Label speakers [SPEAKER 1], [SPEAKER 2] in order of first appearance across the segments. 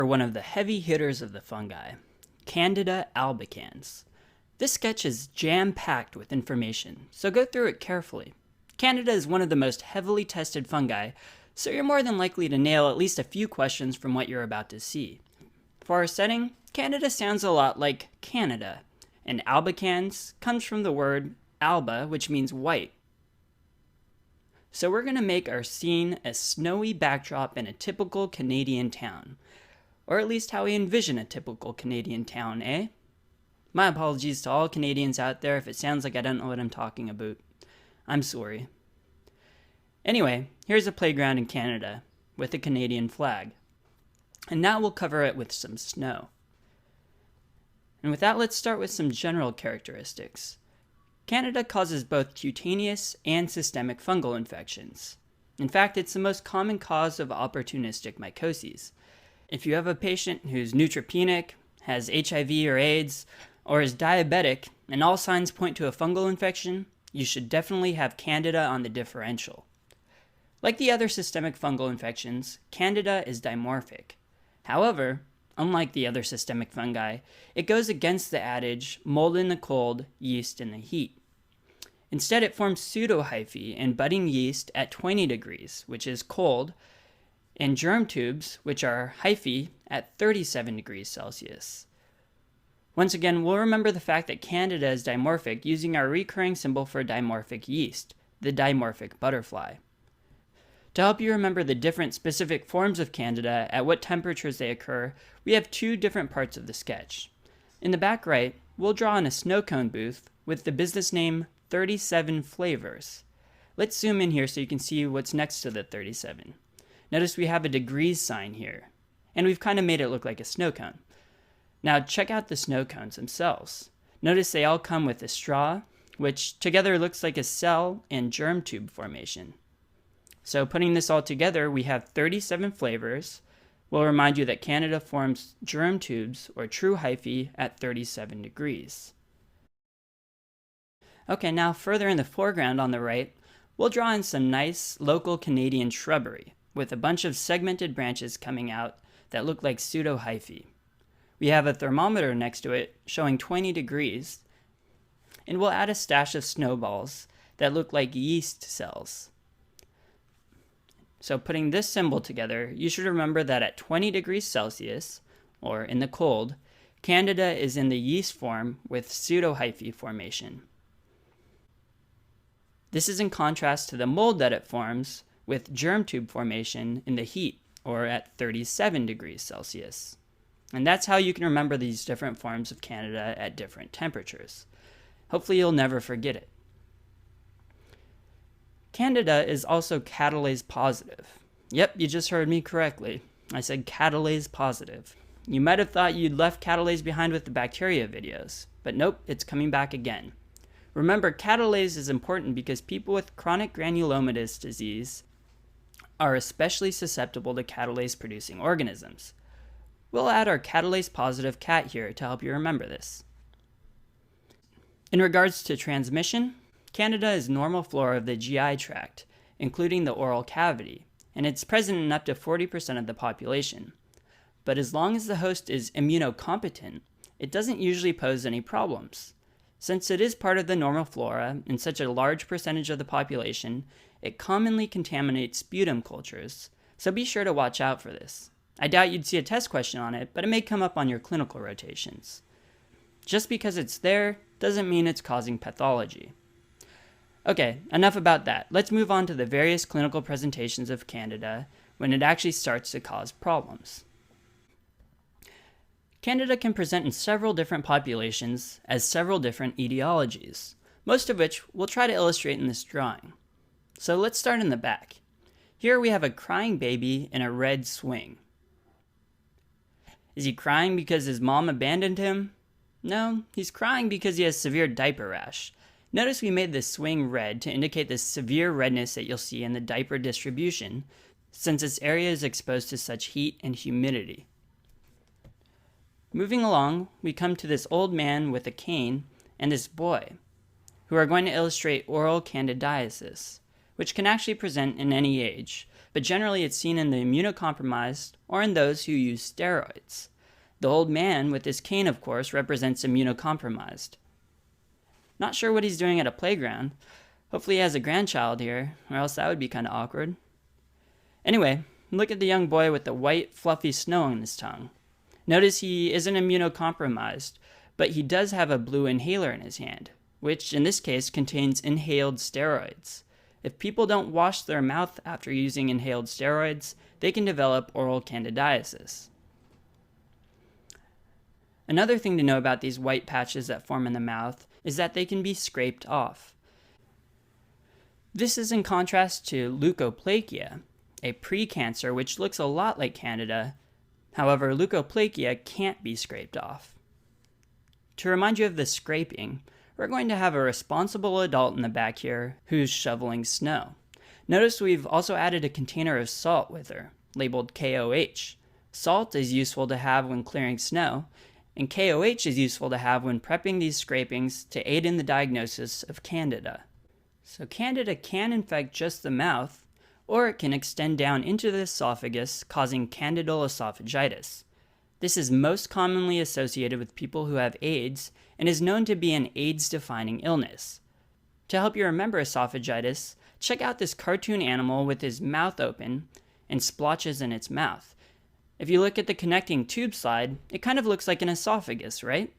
[SPEAKER 1] are one of the heavy hitters of the fungi, Candida albicans. This sketch is jam-packed with information, so go through it carefully. Candida is one of the most heavily tested fungi, so you're more than likely to nail at least a few questions from what you're about to see. For our setting, Candida sounds a lot like Canada, and albicans comes from the word alba, which means white. So we're going to make our scene a snowy backdrop in a typical Canadian town. Or at least how we envision a typical Canadian town, eh? My apologies to all Canadians out there if it sounds like I don't know what I'm talking about. I'm sorry. Anyway, here's a playground in Canada with a Canadian flag. And now we'll cover it with some snow. And with that, let's start with some general characteristics. Candida causes both cutaneous and systemic fungal infections. In fact, it's the most common cause of opportunistic mycoses. If you have a patient who's neutropenic, has HIV or AIDS, or is diabetic, and all signs point to a fungal infection, you should definitely have Candida on the differential. Like the other systemic fungal infections, Candida is dimorphic. However, unlike the other systemic fungi, it goes against the adage, mold in the cold, yeast in the heat. Instead, it forms pseudohyphae and budding yeast at 20 degrees, which is cold, and germ tubes, which are hyphae, at 37 degrees Celsius. Once again, we'll remember the fact that Candida is dimorphic using our recurring symbol for dimorphic yeast, the dimorphic butterfly. To help you remember the different specific forms of Candida at what temperatures they occur, we have two different parts of the sketch. In the back right, we'll draw in a snow cone booth with the business name 37 Flavors. Let's zoom in here so you can see what's next to the 37. Notice we have a degrees sign here, and we've kind of made it look like a snow cone. Now check out the snow cones themselves. Notice they all come with a straw, which together looks like a cell and germ tube formation. So putting this all together, we have 37 flavors. We'll remind you that Candida forms germ tubes, or true hyphae, at 37 degrees. Okay, now further in the foreground on the right, we'll draw in some nice local Canadian shrubbery, with a bunch of segmented branches coming out that look like pseudohyphae. We have a thermometer next to it showing 20 degrees, and we'll add a stash of snowballs that look like yeast cells. So putting this symbol together, you should remember that at 20 degrees Celsius, or in the cold, Candida is in the yeast form with pseudohyphae formation. This is in contrast to the mold that it forms with germ tube formation in the heat, or at 37 degrees Celsius. And that's how you can remember these different forms of Candida at different temperatures. Hopefully you'll never forget it. Candida is also catalase positive. Yep, you just heard me correctly. I said catalase positive. You might have thought you'd left catalase behind with the bacteria videos, but nope, it's coming back again. Remember, catalase is important because people with chronic granulomatous disease are especially susceptible to catalase-producing organisms. We'll add our catalase-positive cat here to help you remember this. In regards to transmission, Candida is normal flora of the GI tract, including the oral cavity, and it's present in up to 40% of the population. But as long as the host is immunocompetent, it doesn't usually pose any problems. Since it is part of the normal flora in such a large percentage of the population, it commonly contaminates sputum cultures, so be sure to watch out for this. I doubt you'd see a test question on it, but it may come up on your clinical rotations. Just because it's there doesn't mean it's causing pathology. Okay, enough about that. Let's move on to the various clinical presentations of Candida when it actually starts to cause problems. Candida can present in several different populations as several different etiologies, most of which we'll try to illustrate in this drawing. So let's start in the back. Here we have a crying baby in a red swing. Is he crying because his mom abandoned him? No, he's crying because he has severe diaper rash. Notice we made the swing red to indicate the severe redness that you'll see in the diaper distribution, since this area is exposed to such heat and humidity. Moving along, we come to this old man with a cane and this boy, who are going to illustrate oral candidiasis, which can actually present in any age, but generally it's seen in the immunocompromised or in those who use steroids. The old man with his cane, of course, represents immunocompromised. Not sure what he's doing at a playground. Hopefully he has a grandchild here, or else that would be kind of awkward. Anyway, look at the young boy with the white, fluffy snow on his tongue. Notice he isn't immunocompromised, but he does have a blue inhaler in his hand, which in this case contains inhaled steroids. If people don't wash their mouth after using inhaled steroids, they can develop oral candidiasis. Another thing to know about these white patches that form in the mouth is that they can be scraped off. This is in contrast to leukoplakia, a precancer which looks a lot like Candida. However, leukoplakia can't be scraped off. To remind you of the scraping, we're going to have a responsible adult in the back here who's shoveling snow. Notice we've also added a container of salt with her, labeled KOH. Salt is useful to have when clearing snow, and KOH is useful to have when prepping these scrapings to aid in the diagnosis of Candida. So Candida can infect just the mouth, or it can extend down into the esophagus, causing candidal esophagitis. This is most commonly associated with people who have AIDS and is known to be an AIDS-defining illness. To help you remember esophagitis, check out this cartoon animal with his mouth open and splotches in its mouth. If you look at the connecting tube slide, it kind of looks like an esophagus, right?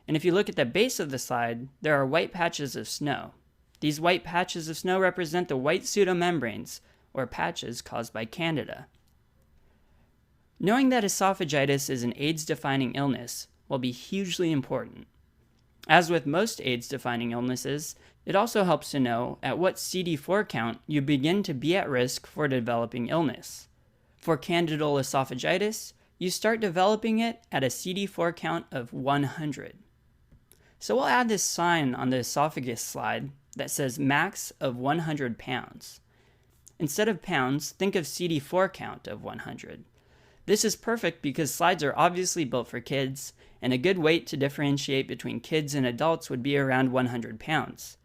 [SPEAKER 1] And if you look at the base of the slide, there are white patches of snow. These white patches of snow represent the white pseudomembranes, or patches caused by Candida. Knowing that esophagitis is an AIDS-defining illness will be hugely important. As with most AIDS-defining illnesses, it also helps to know at what CD4 count you begin to be at risk for developing illness. For candidal esophagitis, you start developing it at a CD4 count of 100. So we'll add this sign on the esophagus slide that says max of 100 pounds. Instead of pounds, think of CD4 count of 100. This is perfect because slides are obviously built for kids, and a good weight to differentiate between kids and adults would be around 100 pounds.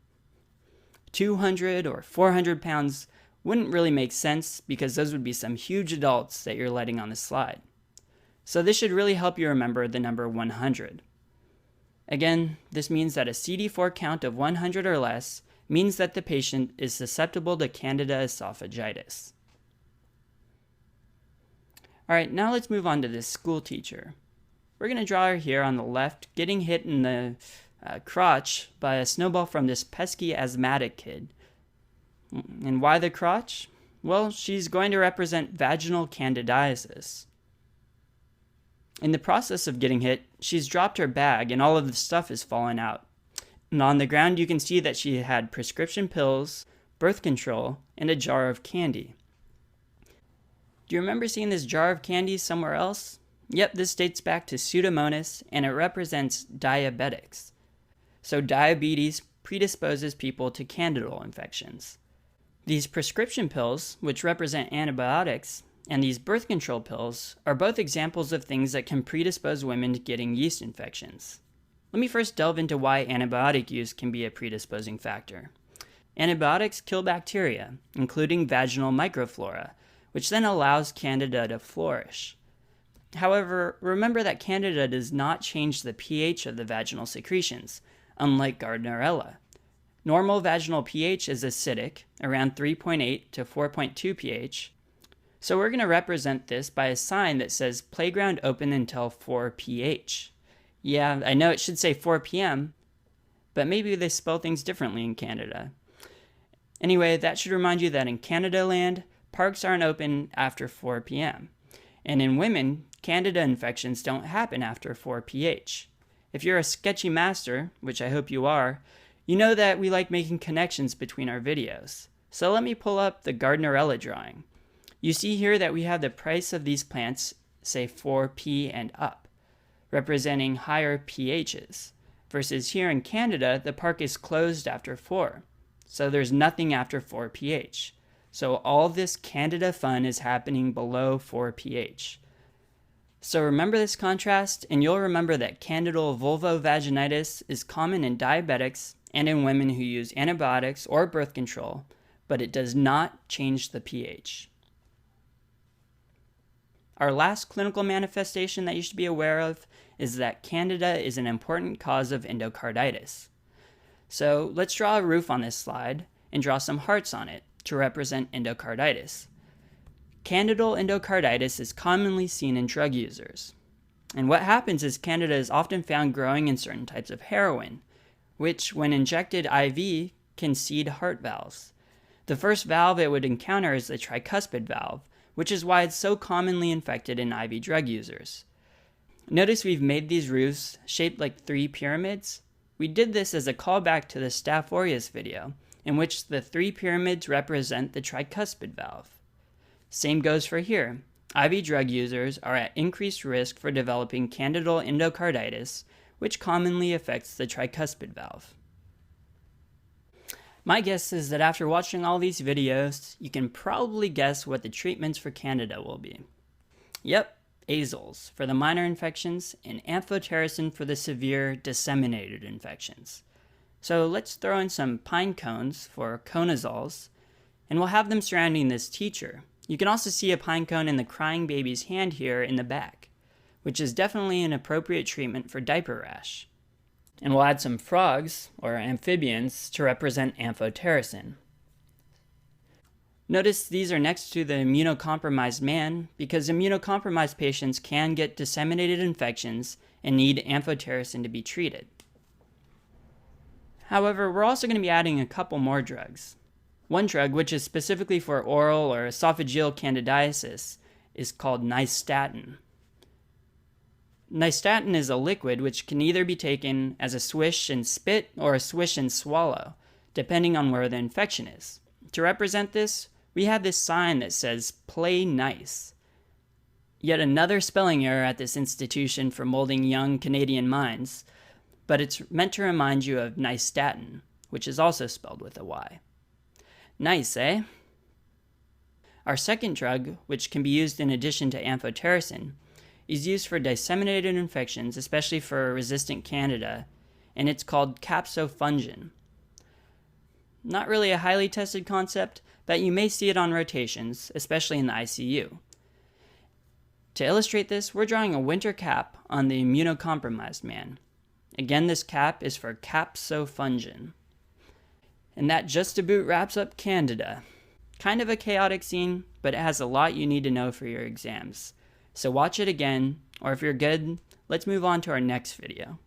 [SPEAKER 1] 200 or 400 pounds wouldn't really make sense because those would be some huge adults that you're letting on the slide. So this should really help you remember the number 100. Again, this means that a CD4 count of 100 or less means that the patient is susceptible to Candida esophagitis. Alright, now let's move on to this school teacher. We're going to draw her here on the left, getting hit in the crotch by a snowball from this pesky asthmatic kid. And why the crotch? Well, she's going to represent vaginal candidiasis. In the process of getting hit, she's dropped her bag and all of the stuff is fallen out. And on the ground you can see that she had prescription pills, birth control, and a jar of candy. Do you remember seeing this jar of candy somewhere else? Yep, this dates back to Pseudomonas and it represents diabetics. So diabetes predisposes people to candidal infections. These prescription pills, which represent antibiotics, and these birth control pills are both examples of things that can predispose women to getting yeast infections. Let me first delve into why antibiotic use can be a predisposing factor. Antibiotics kill bacteria, including vaginal microflora, which then allows Candida to flourish. However, remember that Candida does not change the pH of the vaginal secretions, unlike Gardnerella. Normal vaginal pH is acidic, around 3.8 to 4.2 pH, so we're going to represent this by a sign that says playground open until 4 pH. Yeah, I know it should say 4 p.m., but maybe they spell things differently in Canada. Anyway, that should remind you that in Canada land, parks aren't open after 4 p.m. And in women, Candida infections don't happen after 4 pH. If you're a sketchy master, which I hope you are, you know that we like making connections between our videos. So let me pull up the Gardnerella drawing. You see here that we have the price of these plants, say 4p and up, representing higher pHs, versus here in Canada, the park is closed after 4. So there's nothing after 4 pH. So all this Candida fun is happening below 4 pH. So remember this contrast, and you'll remember that candidal vulvovaginitis is common in diabetics and in women who use antibiotics or birth control, but it does not change the pH. our last clinical manifestation that you should be aware of is that Candida is an important cause of endocarditis. So let's draw a roof on this slide and draw some hearts on it to represent endocarditis. Candidal endocarditis is commonly seen in drug users. And what happens is Candida is often found growing in certain types of heroin, which, when injected IV, can seed heart valves. The first valve it would encounter is the tricuspid valve, which is why it's so commonly infected in IV drug users. Notice we've made these roofs shaped like 3 pyramids. We did this as a callback to the Staph aureus video, in which the 3 pyramids represent the tricuspid valve. Same goes for here. IV drug users are at increased risk for developing candidal endocarditis, which commonly affects the tricuspid valve. My guess is that after watching all these videos, you can probably guess what the treatments for Candida will be. Yep, azoles for the minor infections and amphotericin for the severe disseminated infections. So let's throw in some pine cones for conazoles, and we'll have them surrounding this teacher. You can also see a pine cone in the crying baby's hand here in the back, which is definitely an appropriate treatment for diaper rash. And we'll add some frogs, or amphibians, to represent amphotericin. Notice these are next to the immunocompromised man because immunocompromised patients can get disseminated infections and need amphotericin to be treated. However, we're also going to be adding a couple more drugs. One drug, which is specifically for oral or esophageal candidiasis, is called nystatin. Nystatin is a liquid which can either be taken as a swish and spit or a swish and swallow, depending on where the infection is. To represent this, we have this sign that says, "Play nice." Yet another spelling error at this institution for molding young Canadian minds, but it's meant to remind you of nystatin, which is also spelled with a Y. Nice, eh? Our second drug, which can be used in addition to amphotericin, is used for disseminated infections, especially for resistant Candida, and it's called capsofungin. Not really a highly tested concept, but you may see it on rotations, especially in the ICU. To illustrate this, we're drawing a winter cap on the immunocompromised man. Again, this cap is for capsofungin. And that just about wraps up Candida. Kind of a chaotic scene, but it has a lot you need to know for your exams. So watch it again, or if you're good, let's move on to our next video.